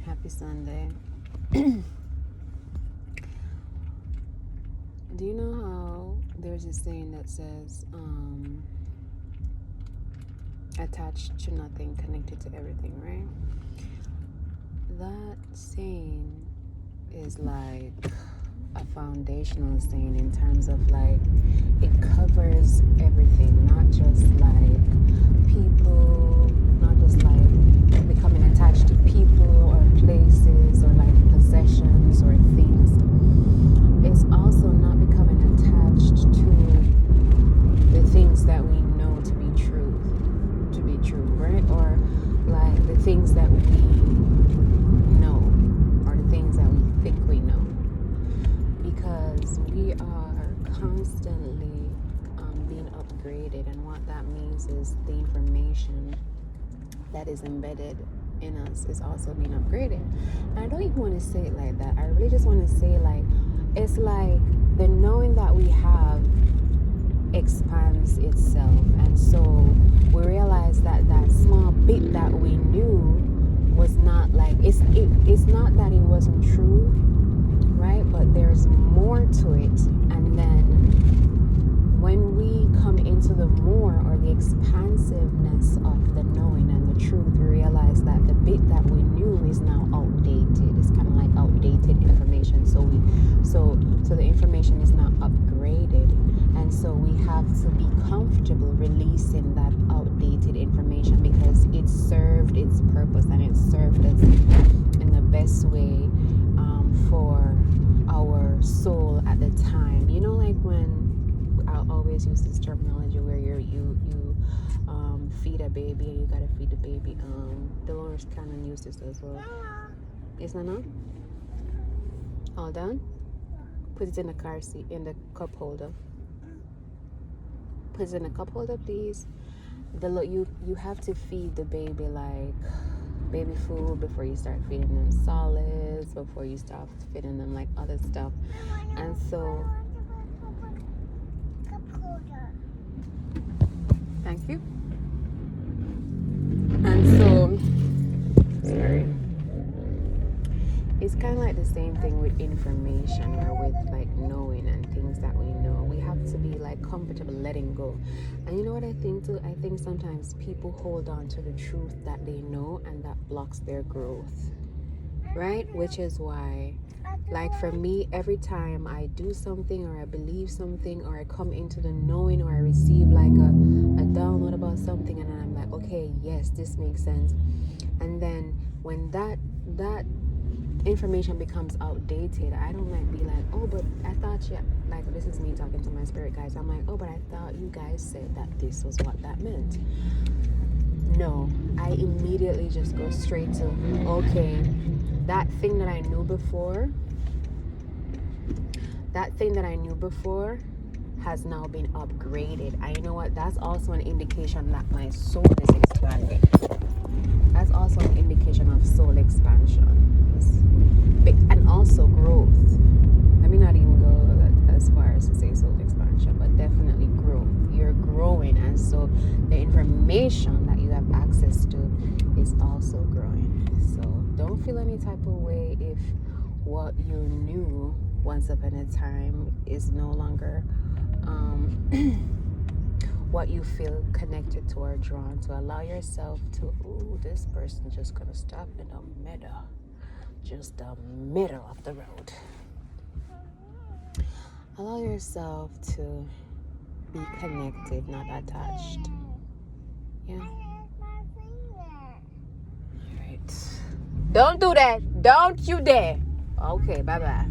Happy Sunday. Do you know how there's a saying that says, attached to nothing, connected to everything, right? That saying is like a foundational saying in terms of like it covers everything, not just like people, not just like becoming attached to people or places or like possessions or things. It's also not becoming attached to the things that we know to be true, right? Or like the things that we know or the things that we think we know, because we are constantly being upgraded, and what that means is the information that is embedded in us is also being upgraded. And I don't even want to say it like that. I really just want to say like it's like the knowing that we have expands itself, and so we realize that that small bit that we knew was not like it's not that it wasn't true, right? But there's more to it. And then when we come into the more or the expansiveness of the knowing and the truth, we realize that the bit that we knew is now outdated. It's kind of like outdated information. So the information is not upgraded, and so we have to be comfortable releasing that outdated information because it served its purpose and it served us in the best way for our soul at the time. You know, like when I always use this terminology where you feed a baby and you gotta feed the baby. Dolores kind of used this as well. Is that not? All done? Put it in the car seat, in the cup holder. Put it in the cup holder, please. You have to feed the baby like baby food before you start feeding them solids, before you start feeding them like other stuff. And so thank you. And so sorry, it's kind of like the same thing with information or with like knowing and things that we know. We have to be like comfortable letting go. And you know what I think too? I think sometimes people hold on to the truth that they know, and that blocks their growth, right? Which is why, like for me, every time I do something or I believe something or I come into the knowing or I receive like a download about something, and then I'm like, okay, yes, this makes sense. And then when that information becomes outdated, I don't like be like, oh, but I thought you, like, this is me talking to my spirit guys. I'm like, oh, but I thought you guys said that this was what that meant. No, I immediately just go straight to, okay, that thing that I knew before has now been upgraded. And you know what? That's also an indication that my soul is expanding. That's also an indication of soul expansion. And also growth. Let me not even go as far as to say soul expansion, but definitely growth. You're growing, and so the information that you have access to is also growing. So don't feel any type of way if what you knew once upon a time is no longer what you feel connected to or drawn to. Allow yourself to, this person just gonna stop in the middle. Just the middle of the road. Allow yourself to be connected, not attached. Yeah. Alright. Don't do that. Don't you dare. Okay, bye-bye.